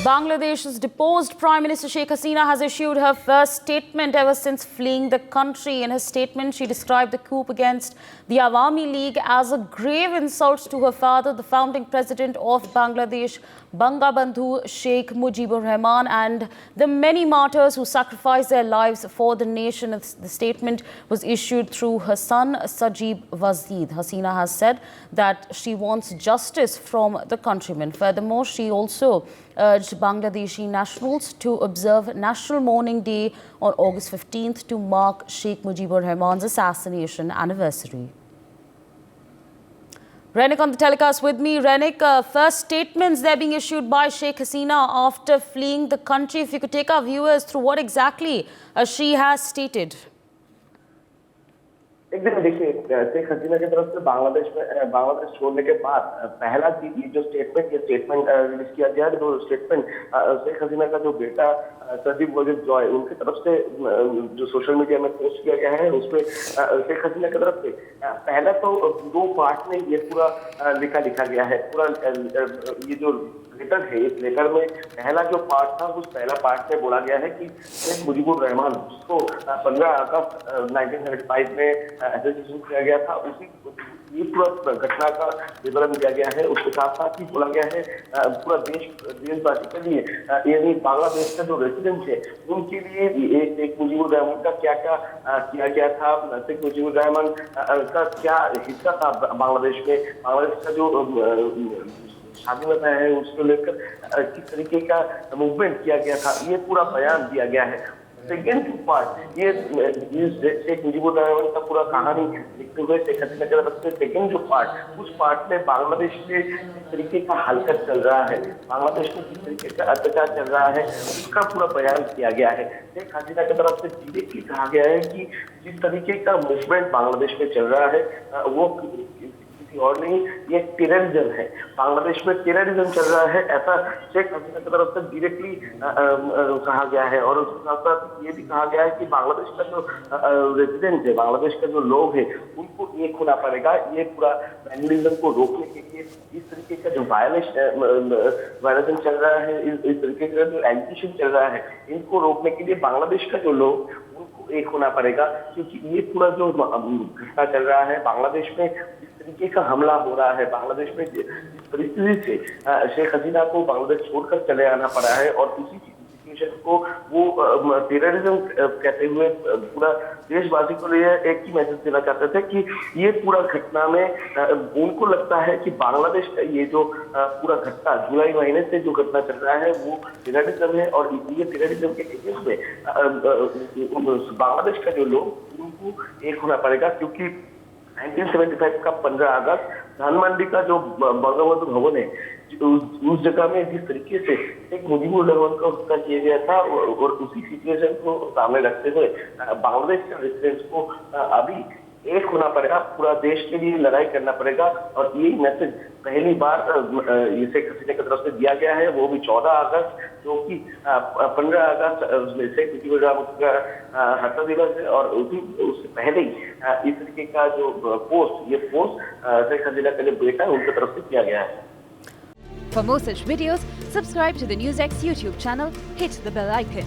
Bangladesh's deposed Prime Minister Sheikh Hasina has issued her first statement ever since fleeing the country. In her statement, she described the coup against the Awami League as a grave insult to her father, the founding president of Bangladesh, Bangabandhu Sheikh Mujibur Rahman, and the many martyrs who sacrificed their lives for the nation. The statement was issued through her son, Sajib Wazid. Hasina has said that she wants justice from the countrymen. Furthermore, she also urged Bangladeshi nationals to observe National Mourning Day on August 15th to mark Sheikh Mujibur Rahman's assassination anniversary. Renik on the telecast with me. Renik, first statements they're being issued by Sheikh Hasina after fleeing the country. If you could take our viewers through what exactly she has stated. एकदम देखिए, शेख हसीना की तरफ से बांग्लादेश छोड़ने के बाद पहला ये जो स्टेटमेंट रिलीज किया गया है, जो स्टेटमेंट शेख हसीना का जो बेटा सजीब वजीद जॉय उनकी तरफ से जो सोशल मीडिया में पोस्ट किया गया है, उसमें शेख हसीना की तरफ से पहला तो दो पार्ट में ये पूरा लिखा गया है। पूरा ये जो लेटर है, इस लेटर में पहला जो पार्ट था, उस पहला पार्ट में बोला गया है कि शेख मुजीबुर रहमान, जिसको 15 अगस्त 1935 में एसोसिएशन किया गया था, उसी ये पूरा घटना का विवरण दिया गया है। उसके साथ साथ ही बोला गया है पूरा देशवासी के लिए, यानी बांग्लादेश का जो रेसिडेंट है उनके लिए शेख मुजीबुर रहमान का क्या क्या किया गया था, शेख मुजीबुर रहमान का क्या हिस्सा था बांग्लादेश में, बांग्लादेश का जो स्वाधीनता है उसको लेकर किस तरीके का मूवमेंट किया गया था, ये पूरा बयान दिया गया है। सेकेंड पार्ट, ये शेख मुजीबुर रहमान का पूरा कहानी लिखते हुए शेख हसीना की तरफ से सेकेंड जो पार्ट, उस पार्ट में बांग्लादेश में किस तरीके का हलकत चल रहा है, बांग्लादेश में किस तरीके का अत्याचार चल रहा है, उसका पूरा बयान किया गया है। शेख हसीना की तरफ से डायरेक्टली कहा गया है कि जिस तरीके का मूवमेंट बांग्लादेश में चल रहा है वो और नहीं, ये टेररिज्म है, बांग्लादेश में टेररिज्म चल रहा है, ऐसा शेख हसीना की तरफ से डायरेक्टली कहा गया है। और उसके साथ साथ ये भी कहा गया है कि बांग्लादेश का जो रेजिडेंट है, बांग्लादेश का जो लोग है, उनको एक होना पड़ेगा ये पूरा वैंडलिज्म को रोकने के लिए। इस तरीके का जो वायलेशन चल रहा है, इस तरीके का जो एजुकेशन चल रहा है, इनको रोकने के लिए बांग्लादेश का जो लोग उनको एक होना पड़ेगा, क्योंकि ये पूरा जो घटना चल रहा है बांग्लादेश में, तरीके का हमला हो रहा है, बांग्लादेश में जिस परिस्थिति से शेख हसीना को बांग्लादेश छोड़कर चले आना पड़ा है, और इसी सिचुएशन को वो टेररिज्म कहते हुए पूरा देशवासी को लिए एक ही मैसेज देना चाहते थे कि ये पूरा घटना में उनको लगता है कि बांग्लादेश का ये जो पूरा घटना जुलाई महीने से जो घटना चल रहा है वो टेररिज्म है, और ये टेररिज्म के केस में बांग्लादेश का जो लोग उनको एक होना पड़ेगा, क्योंकि 1975 का 15 अगस्त धानमंडी का जो बंगबंधु भवन है, उस जगह में जिस तरीके से एक मुजीबुर रहमान का हत्या किया गया था, और उसी सिचुएशन को सामने रखते हुए बांग्लादेश के रेजिडेंट्स को अभी एक होना पड़ेगा, पूरा देश के लिए लड़ाई करना पड़ेगा। और यही मैसेज पहली बार शेख हसीना की तरफ से दिया गया है, वो भी 14 अगस्त, जो कि 15 अगस्त शेख मुजीबुर रहमान का हत्या दिवस है, और उससे पहले ही इस तरीके का जो पोस्ट शेख हसीना का जो बेटा है उनकी तरफ से किया गया है। For more such videos, subscribe to the NewsX YouTube channel, hit the bell icon.